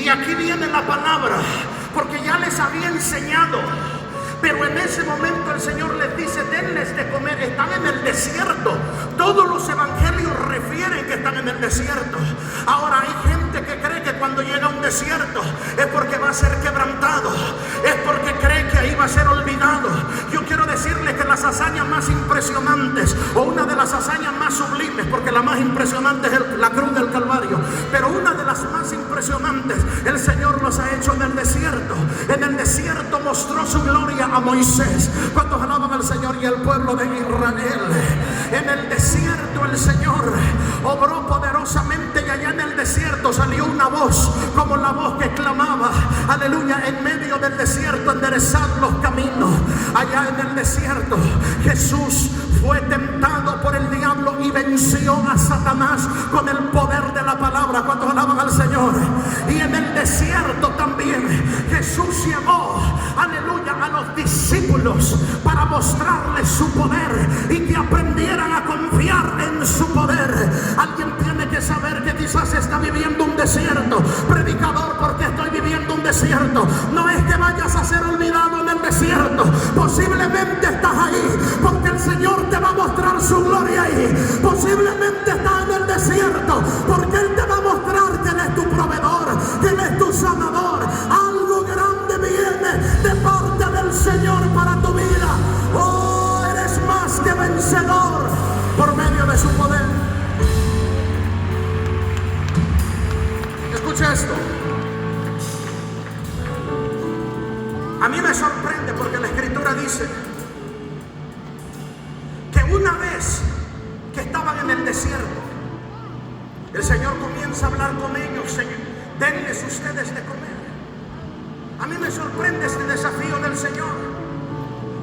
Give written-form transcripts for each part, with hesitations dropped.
Y aquí viene la palabra, porque ya les había enseñado. Pero en ese momento el Señor les dice: denles de comer. Están en el desierto. Todos los evangelios refieren que están en el desierto. Ahora hay gente que cree que cuando llega a un desierto es porque va a ser quebrantado, es porque cree que ahí va a ser olvidado. Yo quiero decirles que las hazañas más impresionantes, o una de las hazañas más sublimes, porque la más impresionante es la cruz del Calvario, pero una de las más impresionantes el Señor los ha hecho en el desierto. En el desierto mostró su gloria a Moisés cuando alaban al Señor y al pueblo de Israel. En el desierto el Señor obró poderosamente, y allá en el desierto salió una voz como la voz que clamaba, aleluya, en medio del desierto: enderezad los caminos. Allá en el desierto Jesús fue tentado por el diablo y venció a Satanás con el poder de la palabra. Cuando alaban al Señor. Y en el desierto también Jesús llamó, aleluya, a los discípulos para mostrarles su poder y que aprendieran a confiar en su poder. Alguien tiene que saber que quizás está viviendo un desierto. Predicador, ¿por qué estoy viviendo un desierto? No es que vayas a ser olvidado en el desierto. Posiblemente estás ahí porque el Señor te va a mostrar su gloria ahí. Posiblemente estás en el desierto porque Él te va a mostrar que Él es tu proveedor, que Él es tu sanador. Algo grande viene de parte del Señor para tu vida. Oh, eres más que vencedor por medio de su poder. Escucha esto. A mí me sorprende porque la Escritura dice que una vez que estaban en el desierto, el Señor comienza a hablar con ellos: Señor, denles ustedes de comer. A mí me sorprende este desafío del Señor,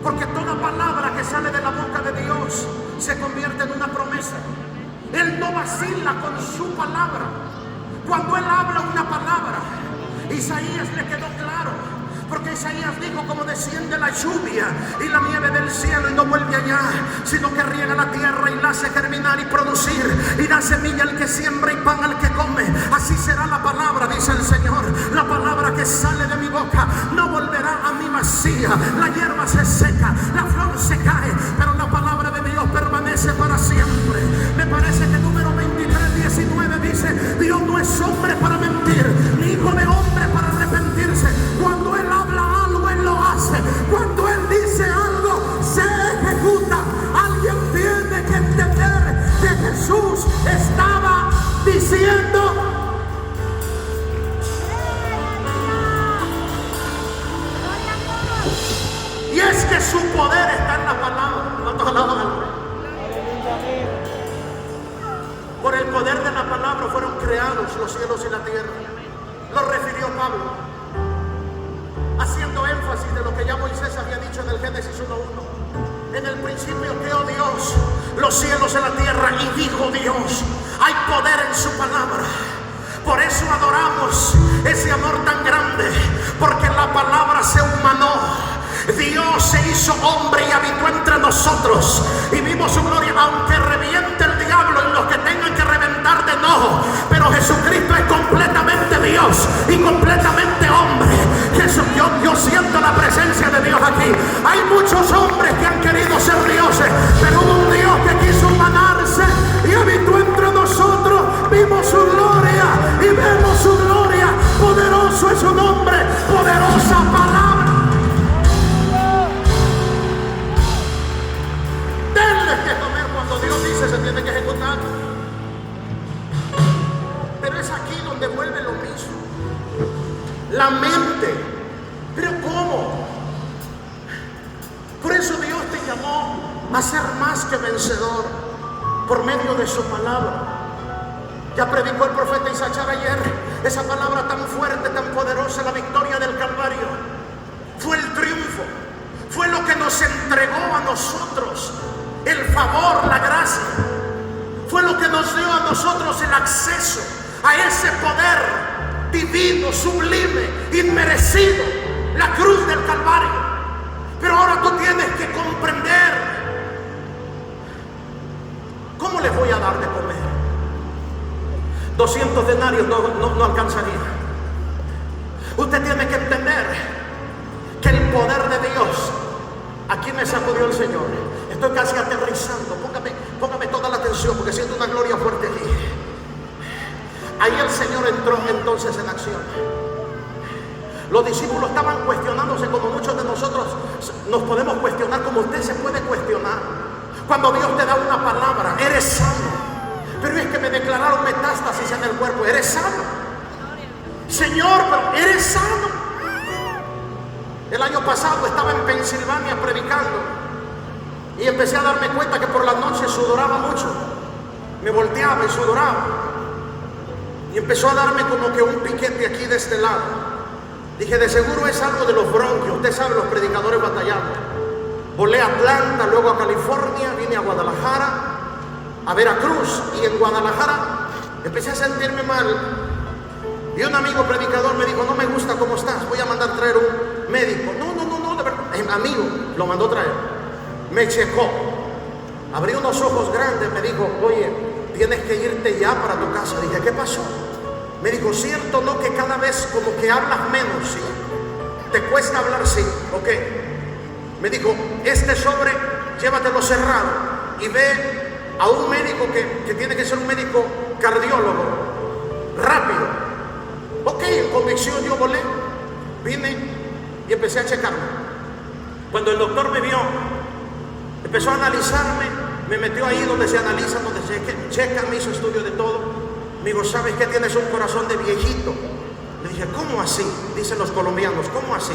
porque toda palabra que sale de la boca de Dios se convierte en una promesa. Él no vacila con su palabra. Cuando Él habla una palabra, Isaías le quedó claro, porque Isaías dijo: como desciende la lluvia y la nieve del cielo y no vuelve allá, sino que riega la tierra y la hace germinar y producir, y da semilla al que siembra y pan al que come, así será la palabra, dice el Señor. La palabra que sale de mi boca no volverá a mí vacía. La hierba se seca, la flor se cae, pero la palabra de Dios permanece para siempre. Me parece que número 23:19 dice: Dios no es hombre para mentir, ni hijo de hombre para arrepentirse. Cuando Él habla algo, Él lo hace. Cuando Él dice algo, se ejecuta. Alguien tiene que entender que Jesús estaba diciendo: y es que su poder está en la palabra. Por el poder de la palabra fueron creados los cielos y la tierra. Lo refirió Pablo, haciendo énfasis de lo que ya Moisés había dicho en el Génesis 1:1. En el principio creó Dios los cielos y la tierra, y dijo Dios: hay poder en su palabra. Por eso adoramos ese amor tan grande, porque la palabra se humanó. Dios se hizo hombre y habitó entre nosotros, y vimos su gloria. Aunque reviente el diablo y los que tengan que reventar de enojo, pero Jesucristo es completamente Dios y completamente hombre. Yo siento la presencia de Dios aquí. Hay muchos hombres que han querido ser dioses, pero hubo un Dios que quiso humanarse y habitó entre nosotros. Vimos su gloria y vemos su gloria. Poderoso es su nombre, poderosa palabra. Denles que comer. Cuando Dios dice, se tiene que ejecutar. Pero es aquí donde vuelve lo mismo. La mente. Pero ¿cómo? Por eso Dios te llamó a ser más que vencedor por medio de su palabra. Ya predicó el profeta Isaías ayer esa palabra tan fuerte, tan poderosa, la victoria del Calvario. Fue el triunfo, fue lo que nos entregó a nosotros el favor, la gracia. Fue lo que nos dio a nosotros el acceso a ese poder divino, sublime, inmerecido. La cruz del Calvario. Pero ahora tú tienes que comprender: ¿cómo les voy a dar de comer? 200 denarios no alcanzaría. Dios. Aquí me sacudió el Señor. Estoy casi aterrizando. Póngame toda la atención porque siento una gloria fuerte aquí. Ahí el Señor entró entonces en acción. Los discípulos estaban cuestionándose como muchos de nosotros nos podemos cuestionar, como usted se puede cuestionar. Cuando Dios te da una palabra, eres sano. Pero es que me declararon metástasis en el cuerpo. Eres sano. Señor, pero eres sano. El año pasado estaba en Pensilvania predicando y empecé a darme cuenta que por las noches sudoraba mucho. Me volteaba y sudoraba. Y empezó a darme como que un piquete aquí de este lado. Dije, de seguro es algo de los bronquios. Usted sabe, los predicadores batallando. Volé a Atlanta, luego a California, vine a Guadalajara, a Veracruz, y en Guadalajara empecé a sentirme mal. Y un amigo predicador me dijo, no me gusta cómo estás, voy a mandar traer un médico. No, de verdad. Amigo, lo mandó traer. Me checó. Abrió unos ojos grandes, me dijo, oye, tienes que irte ya para tu casa. Dije, ¿qué pasó? Me dijo, ¿cierto no que cada vez como que hablas menos? ¿Sí? ¿Te cuesta hablar? Sí. Ok. Me dijo, este sobre, llévatelo cerrado y ve a un médico que tiene que ser un médico cardiólogo. Rápido. Ok, en convicción yo volé, vine y empecé a checarme. Cuando el doctor me vio, empezó a analizarme, me metió ahí donde se analiza, donde se checa, me hizo estudio de todo. Me dijo, ¿sabes que tienes un corazón de viejito? Le dije, ¿cómo así? Dicen los colombianos, ¿cómo así?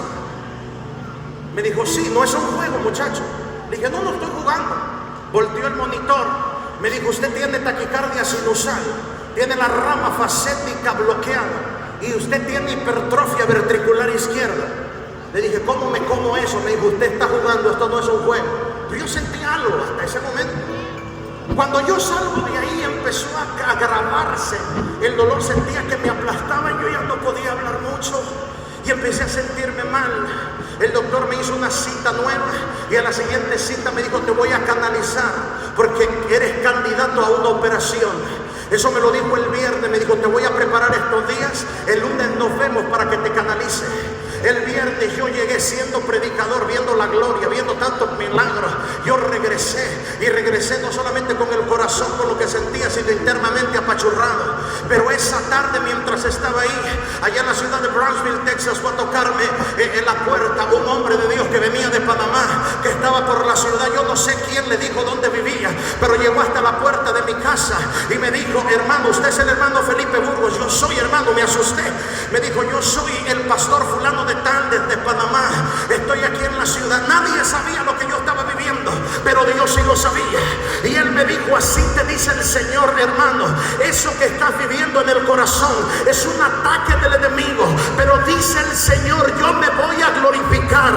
Me dijo, sí, no es un juego, muchacho. Le dije, no estoy jugando. Volteó el monitor, me dijo, usted tiene taquicardia sinusal, tiene la rama facética bloqueada y usted tiene hipertrofia ventricular izquierda. Le dije, ¿cómo me como eso? Me dijo, usted está jugando, esto no es un juego. Pero yo sentí algo hasta ese momento. Cuando yo salgo de ahí empezó a agravarse el dolor, sentía que me aplastaba y yo ya no podía hablar mucho y empecé a sentirme mal. El doctor me hizo una cita nueva y a la siguiente cita me dijo, te voy a canalizar porque eres candidato a una operación. Eso me lo dijo el viernes, me dijo, te voy a preparar estos días, el lunes nos vemos para que te canalice. El viernes yo llegué siendo predicador, viendo la gloria, viendo tantos milagros. Yo regresé no solamente con el corazón, con lo que sentía, sino internamente apachurrado. Pero esa tarde, mientras estaba ahí, allá en la ciudad de Brownsville, Texas, fue a tocarme en la puerta un hombre de Dios que venía de Panamá, que estaba por la ciudad. Yo no sé quién le dijo dónde vivía, pero llegó hasta la puerta de mi casa y me dijo, hermano, usted es el hermano Felipe Burgos. Yo soy, hermano, me asusté. Me dijo, yo soy el pastor fulano de tal desde Panamá, estoy aquí en la ciudad. Nadie sabía lo que yo estaba viviendo, pero Dios sí lo sabía. Y él me dijo, así te dice el Señor, hermano, eso que estás viviendo en el corazón es un ataque del enemigo, pero dice el Señor, yo me voy a glorificar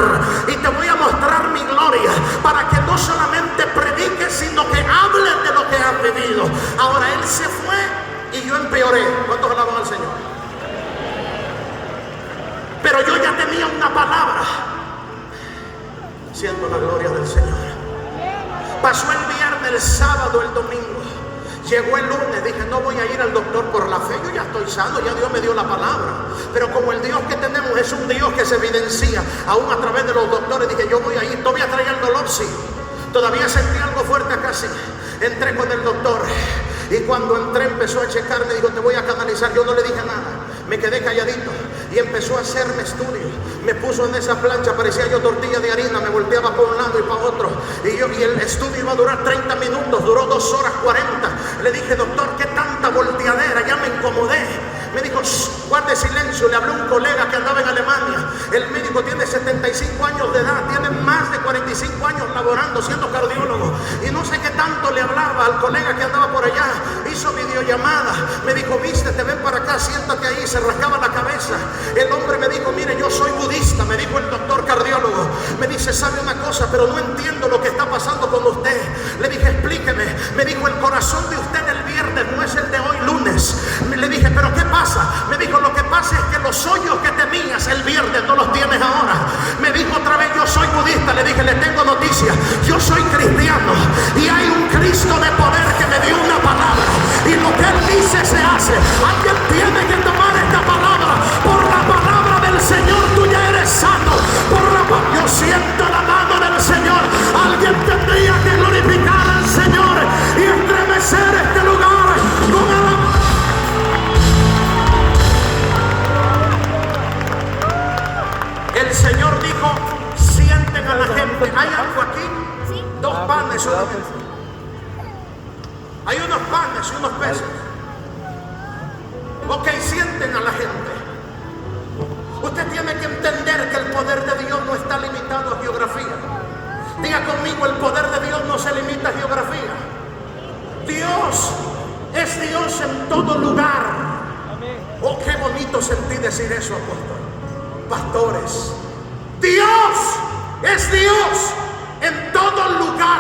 y te voy a mostrar mi gloria para que no solamente prediques, sino que hables de lo que has vivido. Ahora él se fue y yo empeoré. ¿Cuántos alaban al Señor? Pero yo ya tenía una palabra. Siento la gloria del Señor. Pasó el viernes, el sábado, el domingo. Llegó el lunes, dije, no voy a ir al doctor por la fe. Yo ya estoy sano, ya Dios me dio la palabra. Pero como el Dios que tenemos es un Dios que se evidencia aún a través de los doctores, dije, yo voy a ir. ¿Todavía traía el dolor? Sí. Todavía sentí algo fuerte acá, sí. Entré con el doctor. Y cuando entré empezó a checar, me dijo, te voy a canalizar. Yo no le dije nada, me quedé calladito. Y empezó a hacerme estudios. Me puso en esa plancha, parecía yo tortilla de harina. Me volteaba por un lado y para otro. Y el estudio iba a durar 30 minutos, duró 2 horas 40. Le dije, doctor, ¿qué tanta volteadera? Ya me incomodé. Me dijo, guarde silencio. Le habló un colega que andaba en Alemania. El médico tiene 75 años de edad, tiene más de 45 años laborando, siendo cardiólogo. Y no sé qué tanto le hablaba al colega que andaba por allá. Hizo videollamada. Me dijo, viste, te ven para acá, siéntate ahí. Se rascaba la cabeza. El hombre me dijo, mire, yo soy budista. Me dijo el doctor cardiólogo. Me dice, sabe una cosa, pero no entiendo lo que está pasando con usted. Le dije, explíqueme. Me dijo, el corazón de usted el viernes no es el de hoy lunes. Le dije, pero ¿qué pasa? Me dijo, lo que pasa es que los hoyos que tenías el viernes no los tienes ahora. Me dijo otra vez, yo soy budista. Le dije, le tengo noticias, yo soy cristiano y hay un Cristo de poder que me dio una palabra y lo que él dice se hace. Alguien tiene que tomar esta palabra. Por la palabra del Señor tú ya eres sano. Por la palabra, yo siento el Señor dijo: sienten a la gente. ¿Hay algo aquí? 2 panes solamente. Hay unos panes y unos peces. Ok, sienten a la gente. Usted tiene que entender que el poder de Dios no está limitado a geografía. Diga conmigo: el poder de Dios no se limita a geografía. Dios es Dios en todo lugar. Oh, qué bonito sentí decir eso, apóstol. Pastores, Dios es Dios en todo lugar.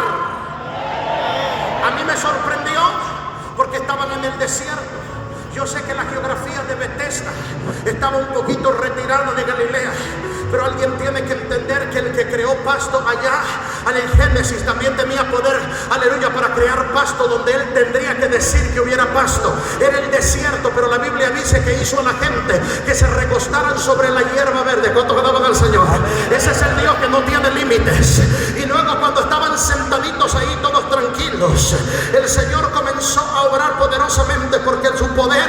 A mí me sorprendió porque estaban en el desierto. Yo sé que la geografía de Bethesda estaba un poquito retirada de Galilea, pero alguien tiene que entender que el que creó pasto allá en el Génesis también tenía poder, aleluya, para crear pasto donde él tendría que decir que hubiera pasto. Era el desierto, pero la Biblia dice que hizo a la gente que se recostaran sobre la hierba verde. ¿Cuántos alaban al Señor? Ese es el Dios que no tiene límites. Y luego, cuando estaban sentaditos ahí todos tranquilos, el Señor comenzó a obrar poderosamente, porque su poder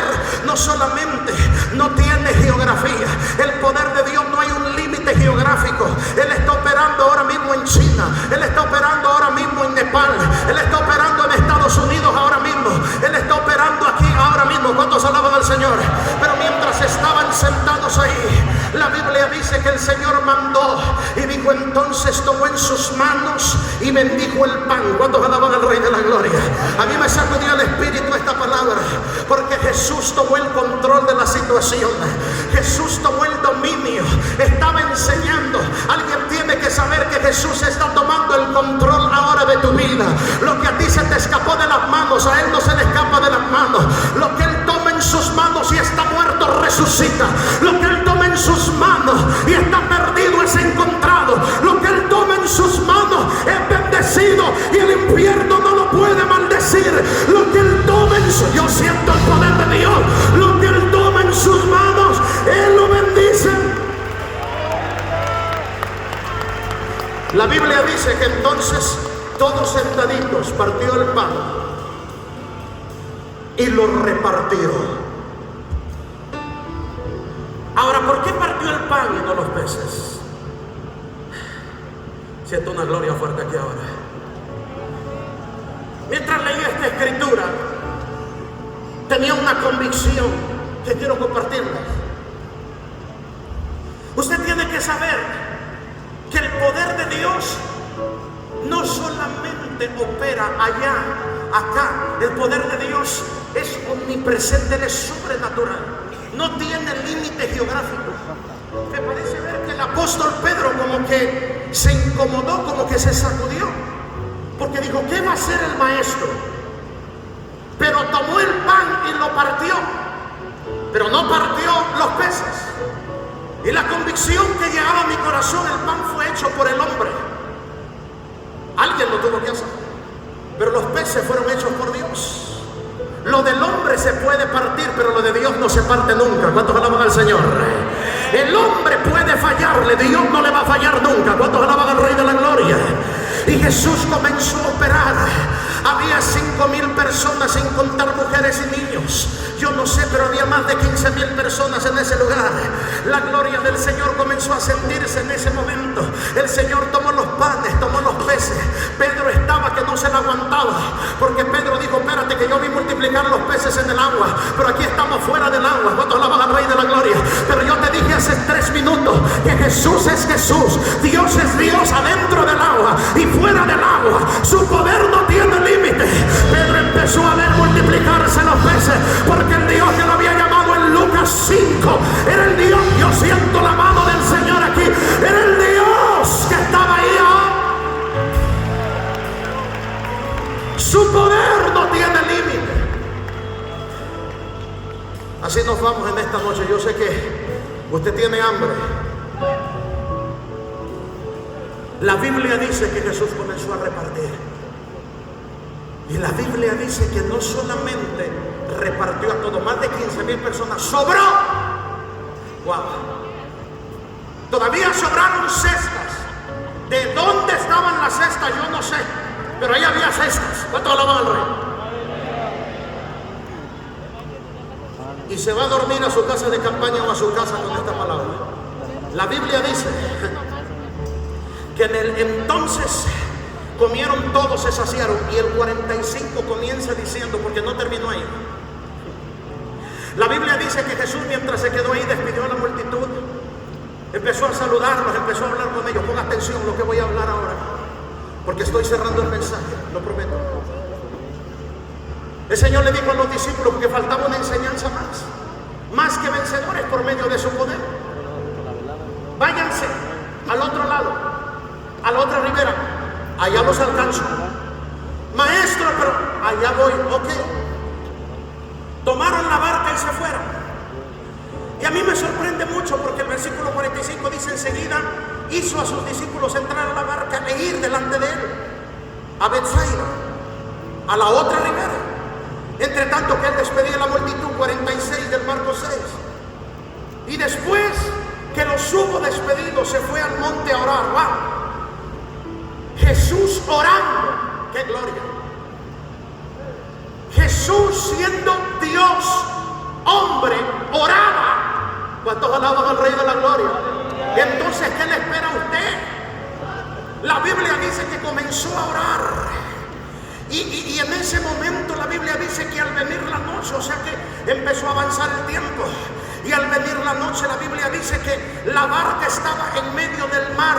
no solamente no tiene geografía. El poder de Dios no hay un límite geográfico. Él está operando ahora mismo en China, Él está operando ahora mismo en Nepal, Él está operando en Estados Unidos ahora mismo, Él está operando aquí ahora mismo. ¿Cuántos alaban al Señor? Pero mientras estaban sentados ahí, la Biblia dice que el Señor mandó y dijo: entonces tomó en sus manos y bendijo el pan. ¿Cuántos alaban al Rey de la Gloria? A mí me sacudió el espíritu esta palabra, porque Jesús tomó el control de la situación. Jesús tomó el dominio. Estaba enseñando. Alguien tiene que saber que Jesús está tomando el control ahora de tu vida. Lo que a ti se te escapó de las manos, a Él no se le escapa de las manos. Lo que Él toma en sus manos y está muerto, resucita. Lo que Él toma en sus manos y está perdido, es encontrado. Lo que Él toma en sus manos es bendecido, y el infierno no lo puede maldecir. Lo que Él toma en sus... Yo siento el poder de Dios. Lo que Él toma en sus manos, Él lo bendice. La Biblia dice que entonces, todos sentaditos, partió el pan y lo repartió. Ahora, ¿por qué partió el pan y no los peces? Siento una gloria fuerte aquí ahora. Mientras leía esta escritura, tenía una convicción que quiero compartirles. Usted tiene que saber que el poder de Dios no solamente opera allá, acá. El poder de Dios es omnipresente, Él es sobrenatural. No tiene límite geográfico. Me parece ver que el apóstol Pedro como que se incomodó, como que se sacudió, porque dijo: ¿qué va a hacer el maestro? Pero tomó el pan y lo partió, pero no partió los peces. Y la convicción que llegaba a mi corazón: el pan fue hecho por el hombre. Alguien lo tuvo que hacer, pero los peces fueron hechos por Dios. Lo del hombre se puede partir, pero lo de Dios no se parte nunca. ¿Cuántos alaban al Señor? El hombre puede fallarle, Dios no le va a fallar nunca. ¿Cuántos alaban al Rey de la Gloria? Y Jesús comenzó a operar. Había 5,000 personas, sin contar mujeres y niños. Yo no sé, pero había más de 15,000 personas en ese lugar. La gloria del Señor comenzó a sentirse en ese momento. El Señor tomó los panes, tomó los peces. Pedro estaba que no se la aguantaba, porque Pedro dijo: espérate, que yo vi multiplicar los peces en el agua, pero aquí estamos fuera del agua. ¿Cuántos alaban al Rey de la Gloria? Pero yo te dije hace 3 minutos que Jesús es Jesús. Dios es Dios adentro del agua y fuera del agua. Su poder no tiene límite. Pedro empezó a ver multiplicarse los peces, porque el Dios que lo había llamado en Lucas 5 era el Dios. Yo siento la mano del Señor aquí. Era el Dios que estaba ahí. Su poder no tiene límite. Así nos vamos en esta noche. Yo sé que usted tiene hambre. La Biblia dice que Jesús comenzó a repartir. Y la Biblia dice que no solamente repartió a todo, más de 15,000 personas, sobró. Wow. Todavía sobraron cestas. ¿De dónde estaban las cestas? Yo no sé, pero ahí había cestas. ¿Cuánto alaban al Rey? Y se va a dormir a su casa de campaña o a su casa con esta palabra: La Biblia dice que en el entonces comieron todos, se saciaron, y el 45 comienza diciendo, porque no terminó ahí. La Biblia dice que Jesús, mientras se quedó ahí, despidió a la multitud, empezó a saludarlos, empezó a hablar con ellos. Ponga atención lo que voy a hablar ahora, porque estoy cerrando el mensaje, lo prometo. El Señor le dijo a los discípulos que faltaba una enseñanza más que vencedores por medio de su poder. Váyanse al otro lado, a la otra ribera, allá los alcanzo. Maestro, pero allá voy, ok. Tomaron la barca y se fueron. Y a mí me sorprende mucho porque el versículo 45 dice: enseguida hizo a sus discípulos entrar a la barca e ir delante de él a Betsaida, a la otra ribera. Entre tanto que él despedía a la multitud, 46 del Marcos 6. Y después que los hubo despedido, se fue al monte a orar. ¡Wow! Jesús orando. ¡Qué gloria! Jesús, siendo Dios, hombre, oraba. ¿Cuántos alaban al Rey de la Gloria? Entonces, ¿qué le espera a usted? La Biblia dice que comenzó a orar. Y en ese momento la Biblia dice que al venir la noche, o sea que empezó a avanzar el tiempo, y al venir la noche la Biblia dice que la barca estaba en medio del mar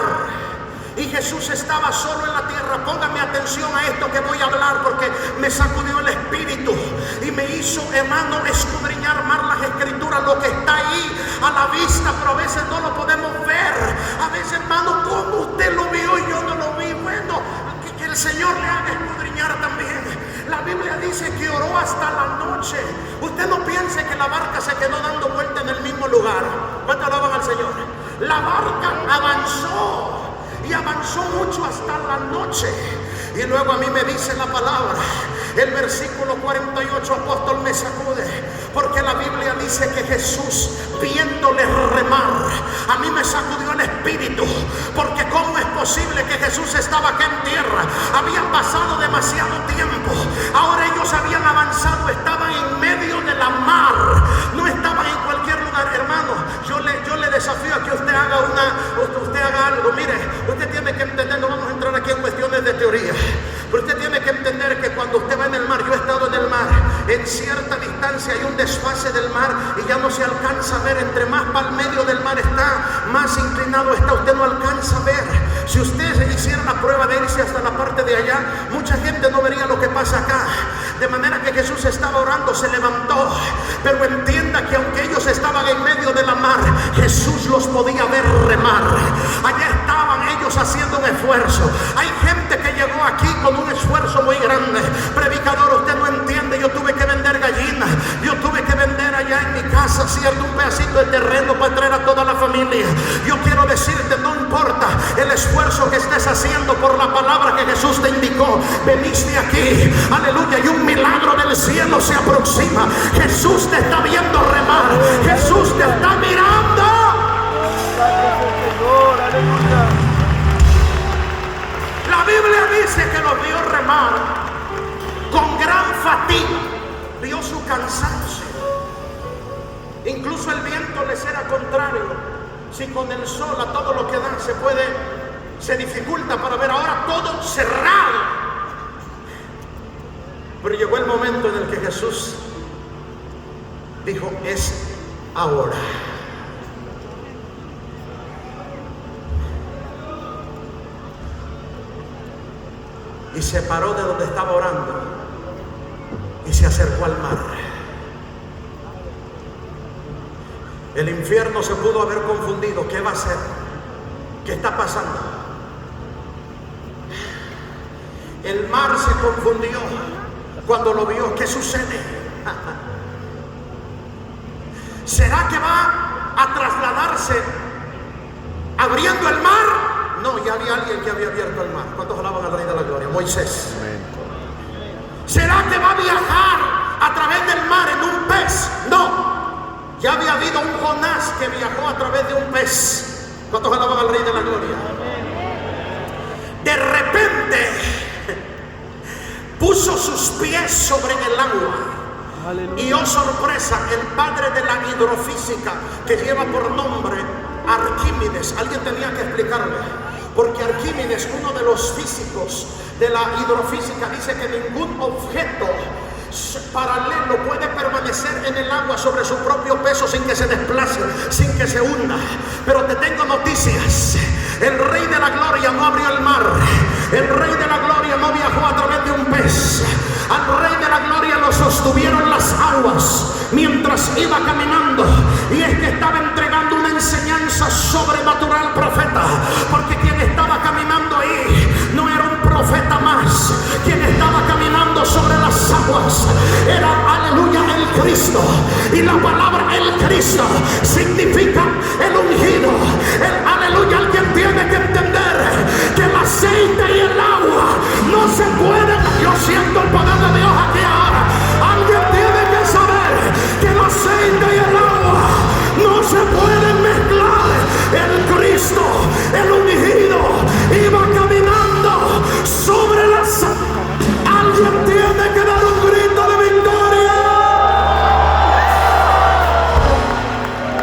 y Jesús estaba solo en la tierra. Póngame atención a esto que voy a hablar, porque me sacudió el espíritu y me hizo, hermano, escudriñar más las escrituras, lo que está ahí a la vista, pero a veces no lo podemos ver. A veces, hermano, como usted lo vio y yo no lo vi. Bueno, que el Señor le haga escudriñar también. La Biblia dice que oró hasta la noche. Usted no piense que la barca se quedó dando vuelta en el mismo lugar. ¿Cuánto alaban al Señor? La barca avanzó y avanzó mucho hasta la noche. Y luego a mí me dice la palabra, el versículo 48, apóstol, me sacude, porque la Biblia dice que Jesús, viéndole remar, a mí me sacudió el espíritu, porque cómo es posible que Jesús estaba acá en tierra, habían pasado demasiado tiempo, ahora ellos habían avanzado, estaban en medio de la mar, no estaban en cualquier lugar. Hermano, yo le desafío a que usted haga algo. Mire, usted tiene que entender, no vamos a entrar aquí en cuestiones de teoría, pero usted tiene que entender que cuando usted va en el mar, yo he estado en el mar, en cierta distancia hay un desfase del mar y ya no se alcanza a ver. Entre más para el medio del mar está, más inclinado está, usted no alcanza a ver. Si usted hiciera la prueba de irse hasta la parte de allá, mucha gente no vería lo que pasa acá. De manera que Jesús estaba orando, se levantó, pero entienda que aunque ellos estaban en medio de la mar, Jesús los podía ver remar. Allá estaban ellos haciendo un esfuerzo. Hay gente que llegó aquí con un esfuerzo muy grande. Predicador, usted no entiende, yo tuve que vender gallinas, yo tuve que vender allá en mi casa, cierto, un pedacito de terreno para traer a toda la familia. Yo quiero decirte, no importa el esfuerzo que estés haciendo por la palabra que Jesús te indicó, veniste aquí, aleluya, y un milagro del cielo se aproxima. Jesús te está viendo remar, Jesús te está mirando. La Biblia dice que los vio remar con gran fatiga, vio su cansancio. Incluso el viento les era contrario. Si con el sol a todo lo que da se dificulta para ver, ahora todo cerrado. Pero llegó el momento en el que Jesús dijo: es ahora. Y se paró de donde estaba orando y se acercó al mar. El infierno se pudo haber confundido. ¿Qué va a hacer? ¿Qué está pasando? El mar se confundió cuando lo vio. ¿Qué sucede? ¿Será que va a trasladarse abriendo el mar? No, ya había alguien que había abierto el mar. ¿Cuántos alaban al Rey de la Gloria? Moisés. ¿Será que va a viajar a través del mar en un pez? No. Ya había habido un Jonás que viajó a través de un pez. ¿Cuántos alaban al Rey de la Gloria? De repente puso sus pies sobre el agua. Y oh sorpresa, el padre de la hidrofísica, que lleva por nombre Arquímedes, alguien tenía que explicarme, porque Arquímedes, uno de los físicos de la hidrofísica, dice que ningún objeto paralelo puede permanecer en el agua sobre su propio peso sin que se desplace, sin que se hunda. Pero te tengo noticias: el Rey de la Gloria no abrió el mar, el Rey de la Gloria no viajó a través de un pez. Al Rey de la Gloria lo sostuvieron las aguas mientras iba caminando, y es que estaba entregando una enseñanza sobrenatural, profeta, porque quien estaba caminando ahí no era un profeta más. Quien estaba caminando sobre las aguas era, aleluya, el Cristo. Y la palabra el Cristo significa el ungido. Aleluya, alguien tiene que entender que el aceite y el agua no se pueden. Yo siento el poder de Dios aquí ahora. Alguien tiene que saber que el aceite y el agua no se pueden mezclar. El Cristo, el ungido, iba caminando sobre las aguas. Alguien tiene que dar un grito de victoria.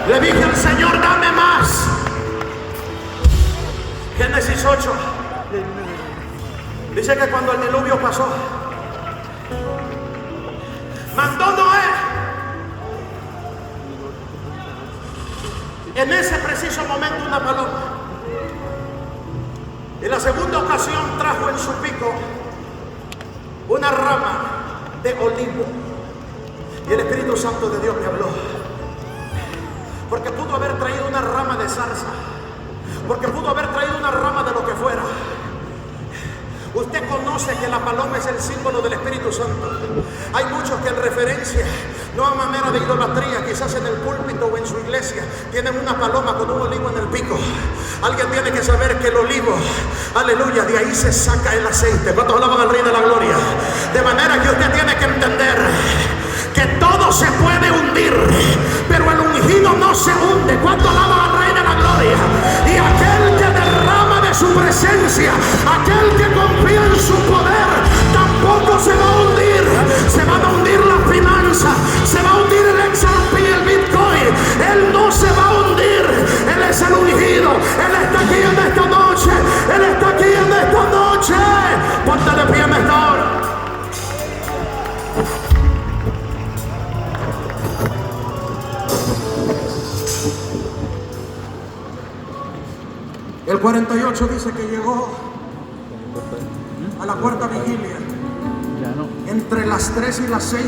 Le dije al Señor, dame más. Génesis 8 dice que cuando el diluvio pasó, mandó Noé. En ese preciso momento una paloma. Y la segunda ocasión trajo en su pico una rama de olivo. Y el Espíritu Santo de Dios me habló, porque pudo haber traído una rama de zarza, porque pudo haber traído una rama de lo que fuera. Usted conoce que la paloma es el símbolo del Espíritu Santo. Hay muchos que en referencia, no a manera de idolatría, quizás en el púlpito o en su iglesia, tienen una paloma con un olivo en el pico. Alguien tiene que saber que el olivo, aleluya, de ahí se saca el aceite. ¿Cuántos alaban al Rey de la Gloria? De manera que usted tiene que entender que todo se puede hundir, pero el ungido no se hunde. ¿Cuánto alaban al Rey de la Gloria? Y aquel que derrama de su presencia, aquel que confía en su poder, tampoco se va a hundir. Se van a hundir las finanzas, se va a hundir el XRP, el Bitcoin. Él no se va a hundir. Él es el ungido. Él está aquí en esta noche. Él está aquí en esta noche. Ponte de pie en esta hora. El 48 dice que llegó a la cuarta vigilia, entre las 3 y las 6